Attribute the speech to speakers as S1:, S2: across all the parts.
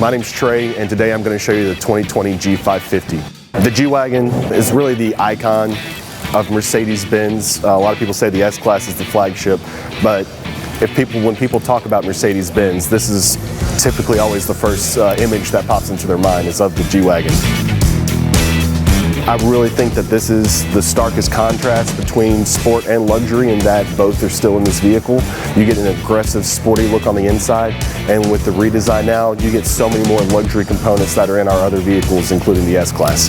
S1: My name's Trey, and today I'm going to show you the 2020 G550. The G Wagen is really the icon of Mercedes-Benz. A lot of people say the S-Class is the flagship, but when people talk about Mercedes-Benz, this is typically always the first image that pops into their mind is of the G Wagen. I really think that this is the starkest contrast between sport and luxury, in that both are still in this vehicle. You get an aggressive, sporty look on the inside, and with the redesign now, you get so many more luxury components that are in our other vehicles, including the S-Class.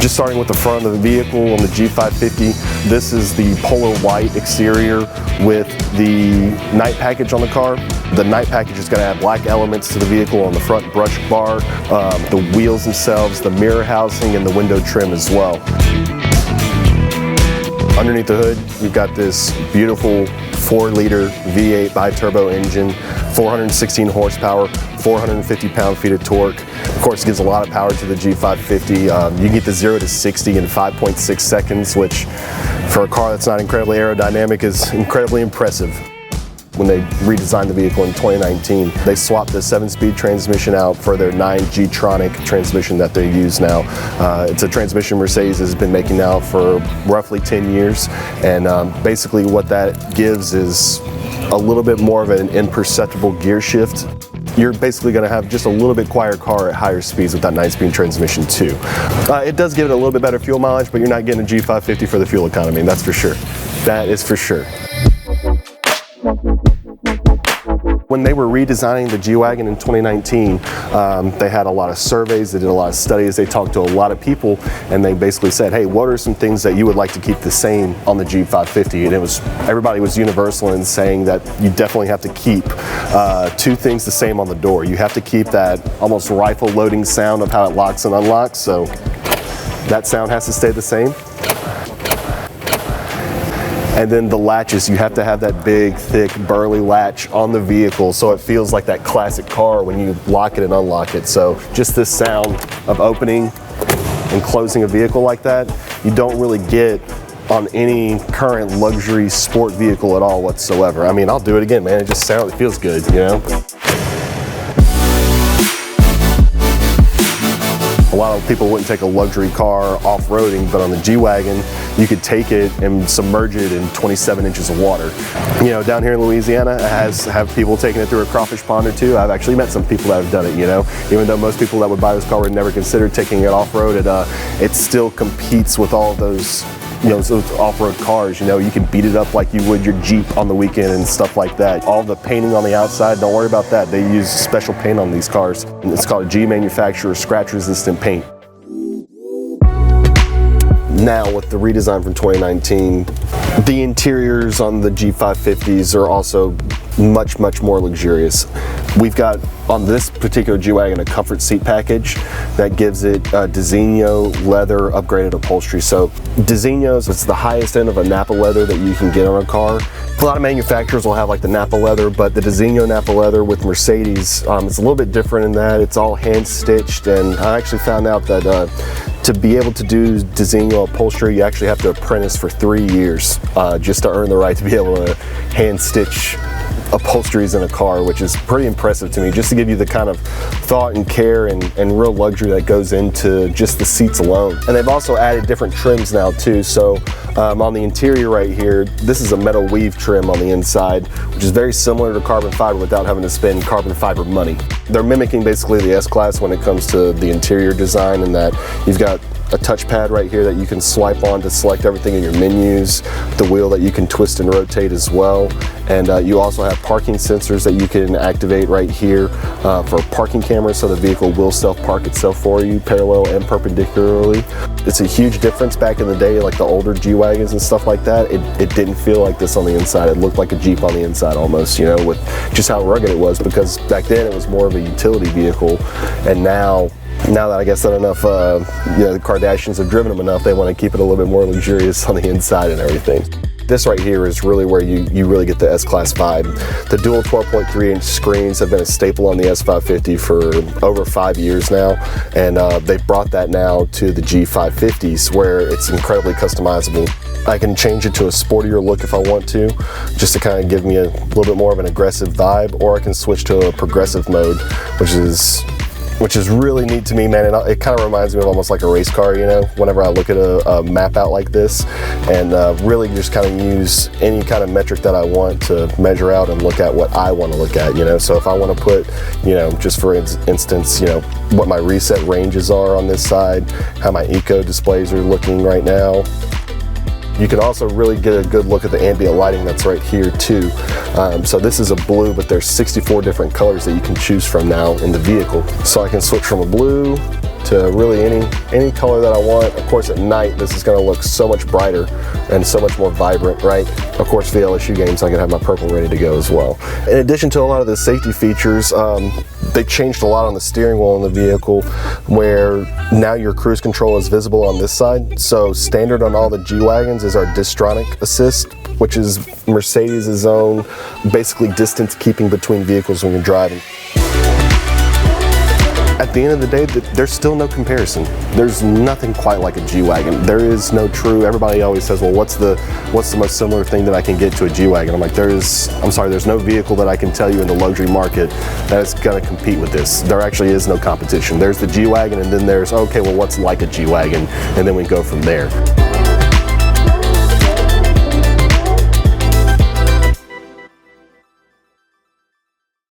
S1: Just starting with the front of the vehicle on the G550, this is the polar white exterior with the night package on the car. The night package is going to have black elements to the vehicle on the front brush bar, the wheels themselves, the mirror housing, and the window trim as well. Underneath the hood, you've got this beautiful 4-liter V8 bi-turbo engine, 416 horsepower, 450 pound-feet of torque. Of course, it gives a lot of power to the G550. You get the 0 to 60 in 5.6 seconds, which for a car that's not incredibly aerodynamic is incredibly impressive. When they redesigned the vehicle in 2019, they swapped the 7-speed transmission out for their 9G-tronic transmission that they use now. It's a transmission Mercedes has been making now for roughly 10 years, and basically what that gives is a little bit more of an imperceptible gear shift. You're basically going to have just a little bit quieter car at higher speeds with that 9-speed transmission too. It does give it a little bit better fuel mileage, but you're not getting a G550 for the fuel economy, that's for sure. That is for sure. When they were redesigning the G Wagen in 2019, they had a lot of surveys, they did a lot of studies, they talked to a lot of people, and they basically said, hey, what are some things that you would like to keep the same on the G550? And everybody was universal in saying that you definitely have to keep 2 things the same on the door. You have to keep that almost rifle loading sound of how it locks and unlocks, so that sound has to stay the same. And then the latches, you have to have that big, thick, burly latch on the vehicle so it feels like that classic car when you lock it and unlock it. So just this sound of opening and closing a vehicle like that, you don't really get on any current luxury sport vehicle at all whatsoever. I mean, I'll do it again, man. It feels good, you know? A lot of people wouldn't take a luxury car off-roading, but on the G Wagen, you could take it and submerge it in 27 inches of water. You know, down here in Louisiana, have people taking it through a crawfish pond or two. I've actually met some people that have done it, you know. Even though most people that would buy this car would never consider taking it off-road, it still competes with all of those, you know, those off-road cars. You know, you can beat it up like you would your Jeep on the weekend and stuff like that. All the painting on the outside, don't worry about that. They use special paint on these cars. And it's called a G manufacturer scratch-resistant paint. Now with the redesign from 2019, the interiors on the G550s are also much, much more luxurious. We've got on this particular G Wagen a comfort seat package that gives it Designo leather upgraded upholstery. So Designo's, it's the highest end of a Napa leather that you can get on a car. A lot of manufacturers will have like the Napa leather, but the Designo Napa leather with Mercedes, it's a little bit different in that it's all hand stitched, and I actually found out that to be able to do Designo upholstery, you actually have to apprentice for 3 years just to earn the right to be able to hand stitch upholsteries in a car, which is pretty impressive to me, just to give you the kind of thought and care and real luxury that goes into just the seats alone. And they've also added different trims now too. So on the interior right here, this is a metal weave trim on the inside, which is very similar to carbon fiber without having to spend carbon fiber money. They're mimicking basically the S-Class when it comes to the interior design, in that you've got a touchpad right here that you can swipe on to select everything in your menus, the wheel that you can twist and rotate as well, and you also have parking sensors that you can activate right here for parking cameras, so the vehicle will self-park itself for you, parallel and perpendicularly. It's a huge difference. Back in the day, like the older G Wagens and stuff like that, it didn't feel like this on the inside. It looked like a Jeep on the inside almost, you know, with just how rugged it was, because back then it was more of a utility vehicle, and now that I guess that enough, you know, the Kardashians have driven them enough, they want to keep it a little bit more luxurious on the inside and everything. This right here is really where you really get the S-Class vibe. The dual 12.3-inch screens have been a staple on the S550 for over 5 years now, and they've brought that now to the G550s, where it's incredibly customizable. I can change it to a sportier look if I want to, just to kind of give me a little bit more of an aggressive vibe, or I can switch to a progressive mode, which is really neat to me, man. And it kind of reminds me of almost like a race car, you know, whenever I look at a map out like this, and really just kind of use any kind of metric that I want to measure out and look at what I want to look at, you know. So if I want to put, you know, just for instance, you know, what my reset ranges are on this side, how my eco displays are looking right now. You can also really get a good look at the ambient lighting that's right here too. So this is a blue, but there's 64 different colors that you can choose from now in the vehicle. So I can switch from a blue to really any color that I want. Of course, at night, this is gonna look so much brighter and so much more vibrant, right? Of course, for the LSU games, I can have my purple ready to go as well. In addition to a lot of the safety features, they changed a lot on the steering wheel in the vehicle, where now your cruise control is visible on this side. So standard on all the G Wagons is our Distronic Assist, which is Mercedes' own, basically distance keeping between vehicles when you're driving. At the end of the day, there's still no comparison. There's nothing quite like a G Wagen. There is no true. Everybody always says, well, what's the most similar thing that I can get to a G Wagen? I'm like, there's no vehicle that I can tell you in the luxury market that is going to compete with this. There actually is no competition. There's the G Wagen, and then there's, okay, well, what's like a G Wagen? And then we go from there.